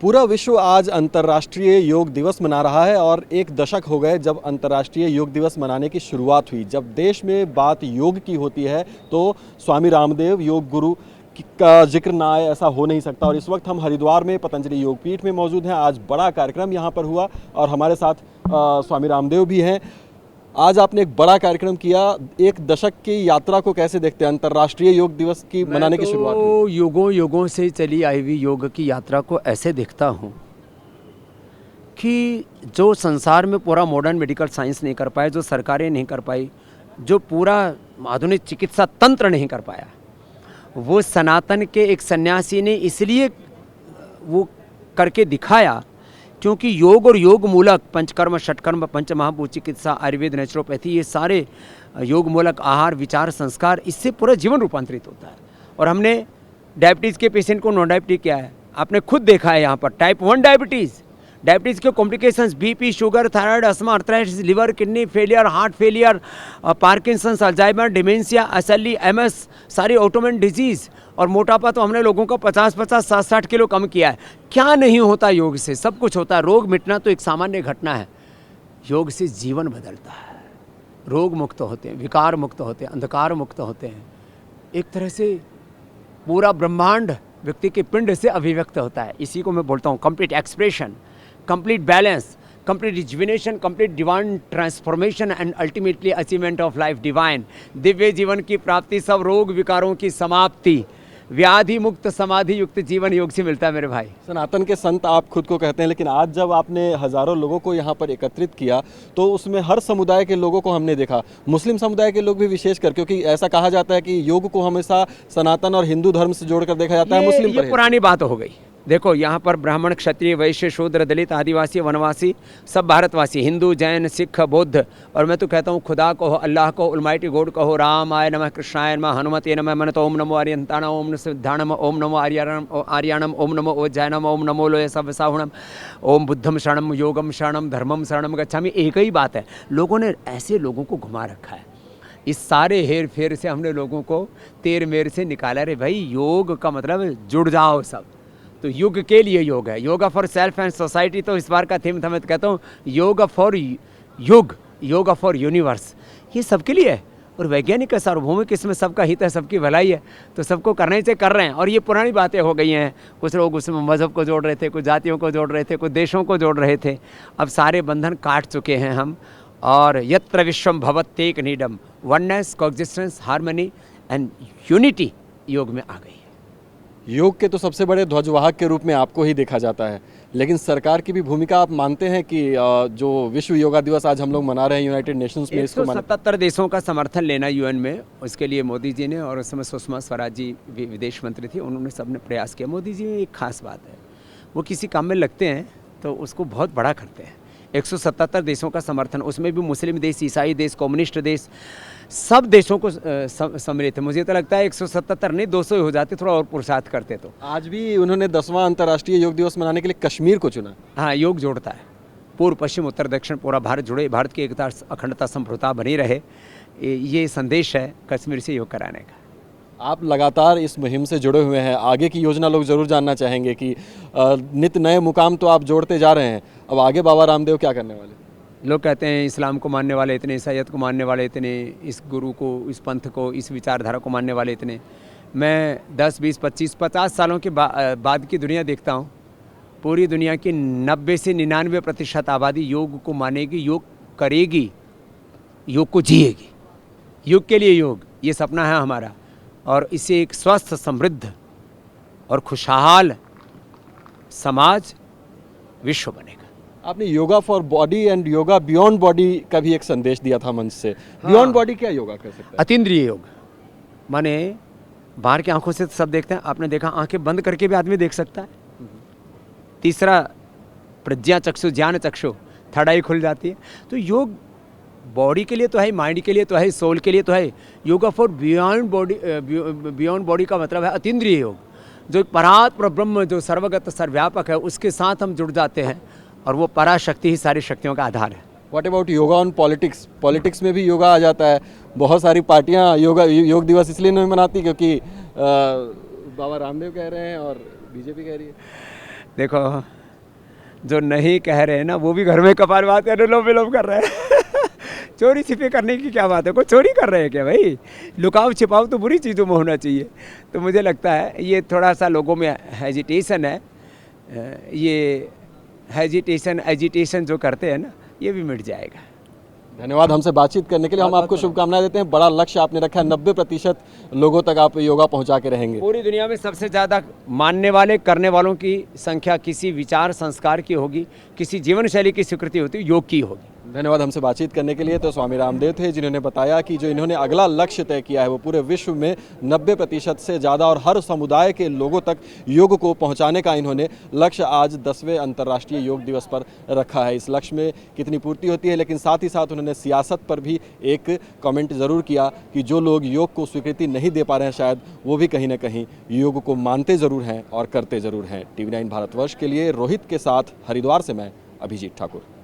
पूरा विश्व आज अंतर्राष्ट्रीय योग दिवस मना रहा है और एक दशक हो गए जब अंतर्राष्ट्रीय योग दिवस मनाने की शुरुआत हुई। जब देश में बात योग की होती है तो स्वामी रामदेव योग गुरु का जिक्र ना आए ऐसा हो नहीं सकता। और इस वक्त हम हरिद्वार में पतंजलि योगपीठ में मौजूद हैं। आज बड़ा कार्यक्रम यहाँ पर हुआ और हमारे साथ स्वामी रामदेव भी हैं। आज आपने एक बड़ा कार्यक्रम किया, एक दशक की यात्रा को कैसे देखते हैं? अंतर्राष्ट्रीय योग दिवस की मनाने की शुरुआत हुई। युगों से चली आई हुई योग की यात्रा को ऐसे देखता हूँ कि जो संसार में पूरा मॉडर्न मेडिकल साइंस नहीं कर पाए, जो सरकारें नहीं कर पाई, जो पूरा आधुनिक चिकित्सा तंत्र नहीं कर पाया, वो सनातन के एक सन्यासी ने इसलिए वो करके दिखाया क्योंकि योग और योग मूलक पंचकर्म षटकर्म पंच महाभूत चिकित्सा आयुर्वेद नेचुरोपैथी ये सारे योग मूलक आहार विचार संस्कार, इससे पूरा जीवन रूपांतरित होता है। और हमने डायबिटीज़ के पेशेंट को नॉन डायबिटीज किया है, आपने खुद देखा है यहाँ पर टाइप 1 डायबिटीज़ के complications BP sugar thyroid asthma arthritis liver kidney failure heart failure Parkinson's Alzheimer dementia SLE MS सारी ऑटोइम्यून डिजीज़ और मोटापा तो हमने लोगों को 50-50 60-60 किलो कम किया है। क्या नहीं होता योग से? सब कुछ होता है। रोग मिटना तो एक सामान्य घटना है, योग से जीवन बदलता है। रोग मुक्त होते हैं, विकार मुक्त होते हैं, अंधकार मुक्त होते हैं। एक तरह से पूरा ब्रह्मांड व्यक्ति के पिंड से अभिव्यक्त होता है। इसी को मैं बोलता हूँ complete expression, complete balance, complete rejuvenation, complete divine transformation and ultimately achievement of life divine. Divya जीवन की प्राप्ति, सब रोग विकारों की समाप्ति, व्याधि मुक्त समाधि युक्त जीवन योग से मिलता है मेरे भाई। सनातन के संत आप खुद को कहते हैं, लेकिन आज जब आपने हजारों लोगों को यहाँ पर एकत्रित किया तो उसमें हर समुदाय के लोगों को हमने देखा, मुस्लिम समुदाय के लोग भी विशेषकर, क्योंकि ऐसा कहा जाता है कि योग को हमेशा सनातन और हिंदू धर्म से जोड़कर देखा जाता है। मुस्लिम ये पुरानी बात हो गई। देखो यहाँ पर ब्राह्मण क्षत्रिय वैश्य शूद्र दलित आदिवासी वनवासी सब भारतवासी, हिंदू जैन सिख बौद्ध, और मैं तो कहता हूँ खुदा को, अल्लाह को, अलमाइटी गॉड कहो, राम आय नमः कृष्णाय नमः हनुमते नमः मनत ओम नमो आर्यंताणम ओम नमो सिद्धाणम ओम नमो आर्याणम ओम नमो ओज्जैनम ओम नमो लोय सब साहुणम ओम बुद्धम शरणम योगम शरणम धर्मम शरणम गच्छामि। एक ही बात है, लोगों ने ऐसे लोगों को घुमा रखा है। इस सारे हेर फेर से हमने लोगों को तेर मेर से निकाला। रे भाई योग का मतलब जुड़ जाओ सब। तो युग के लिए योग है, yoga for self and society. तो इस बार का थीम था, मैं कहता हूँ योगा फॉर युग, योगा फॉर यूनिवर्स। ये सबके लिए है और वैज्ञानिक सार्वभौमिक, इसमें सबका हित है, सबकी भलाई है, तो सबको करने से कर रहे हैं। और ये पुरानी बातें हो गई हैं। कुछ लोग उसमें मज़हब को जोड़ रहे थे, कुछ जातियों को जोड़ रहे थे, कुछ देशों को जोड़ रहे थे। अब सारे बंधन काट चुके हैं हम। और यत्र विश्वम भवत्येक नीडम, oneness coexistence harmony and unity yoga में आ गई है। योग के तो सबसे बड़े ध्वजवाहक के रूप में आपको ही देखा जाता है, लेकिन सरकार की भी भूमिका आप मानते हैं कि जो विश्व योगा दिवस आज हम लोग मना रहे हैं यूनाइटेड नेशंस में, इसको 177 देशों का समर्थन लेना यूएन में, उसके लिए मोदी जी ने, और उस समय सुषमा स्वराज जी विदेश मंत्री थी, उन्होंने सबने प्रयास किया। मोदी जी में एक खास बात है, वो किसी काम में लगते हैं तो उसको बहुत बड़ा करते हैं। 177 देशों का समर्थन, उसमें भी मुस्लिम देश, ईसाई देश, कम्युनिस्ट देश, सब देशों को सम्मिलित है। मुझे तो लगता है 177 नहीं 200 हो जाते, थोड़ा और पुरुषार्थ करते तो। आज भी उन्होंने 10वां अंतर्राष्ट्रीय योग दिवस मनाने के लिए कश्मीर को चुना। हाँ, योग जोड़ता है, पूर्व पश्चिम उत्तर दक्षिण पूरा भारत जुड़े, भारत की एकता अखंडता संप्रभुता बनी रहे, ये संदेश है कश्मीर से योग कराने का। आप लगातार इस मुहिम से जुड़े हुए हैं, आगे की योजना लोग ज़रूर जानना चाहेंगे कि नित नए मुकाम तो आप जोड़ते जा रहे हैं, अब आगे बाबा रामदेव क्या करने वाले? लोग कहते हैं इस्लाम को मानने वाले इतने, ईसाईयत को मानने वाले इतने, इस गुरु को, इस पंथ को, इस विचारधारा को मानने वाले इतने। मैं 10, 20, 25, 50 सालों के बाद की दुनिया देखता हूँ। पूरी दुनिया की 90 से 99% आबादी योग को मानेगी, योग करेगी, योग को जिएगी। योग के लिए योग, ये सपना है हमारा, और इससे एक स्वस्थ समृद्ध और खुशहाल समाज विश्व बनेगा। आपने yoga for body and yoga beyond body का भी एक संदेश दिया था मंच से। बियॉन्ड बॉडी क्या योगा कर सकता है? अतीन्द्रिय योग, माने बाहर की आंखों से सब देखते हैं, आपने देखा आंखें बंद करके भी आदमी देख सकता है। तीसरा प्रज्ञा चक्षु, ज्ञान चक्षु, थर्ड आई खुल जाती है। तो योग बॉडी के लिए तो है, माइंड के लिए तो है, सोल के लिए तो है। Yoga for beyond body, beyond body का मतलब है अतीन्द्रिय योग, जो परात्पर ब्रह्म जो सर्वगत सर्वव्यापक है उसके साथ हम जुड़ जाते हैं, और वो पराशक्ति ही सारी शक्तियों का आधार है। What about yoga on politics? Politics में भी योगा आ जाता है। बहुत सारी पार्टियां योग दिवस इसलिए नहीं मनाती क्योंकि बाबा रामदेव कह रहे हैं और बीजेपी कह रही है। देखो, जो नहीं कह रहे हैं ना वो भी घर में कपालभाति अनुलोम विलोम कर रहे हैं। चोरी छिपे करने की क्या बात है, कोई चोरी कर रहे हैं क्या भाई? लुकाव छिपाव तो बुरी चीज़ों में होना चाहिए। तो मुझे लगता है ये थोड़ा सा लोगों में हेजिटेशन है, ये हेजिटेशन एजिटेशन जो करते हैं ना, ये भी मिट जाएगा। धन्यवाद हमसे बातचीत करने के लिए। हम आपको शुभकामनाएं देते हैं। बड़ा लक्ष्य आपने रखा है, 90% लोगों तक आप योगा पहुंचा के रहेंगे। पूरी दुनिया में सबसे ज़्यादा मानने वाले करने वालों की संख्या किसी विचार संस्कार की होगी, किसी जीवन शैली की स्वीकृति होती है, योग की होगी। धन्यवाद हमसे बातचीत करने के लिए। तो स्वामी रामदेव थे जिन्होंने बताया कि जो इन्होंने अगला लक्ष्य तय किया है वो पूरे विश्व में 90% से ज़्यादा और हर समुदाय के लोगों तक योग को पहुंचाने का इन्होंने लक्ष्य आज 10वें अंतर्राष्ट्रीय योग दिवस पर रखा है। इस लक्ष्य में कितनी पूर्ति होती है, लेकिन साथ ही साथ उन्होंने सियासत पर भी एक कमेंट ज़रूर किया कि जो लोग योग को स्वीकृति नहीं दे पा रहे हैं शायद वो भी कहीं ना कहीं योग को मानते ज़रूर हैं और करते ज़रूर हैं। TV9 भारतवर्ष के लिए रोहित के साथ हरिद्वार से मैं अभिजीत ठाकुर।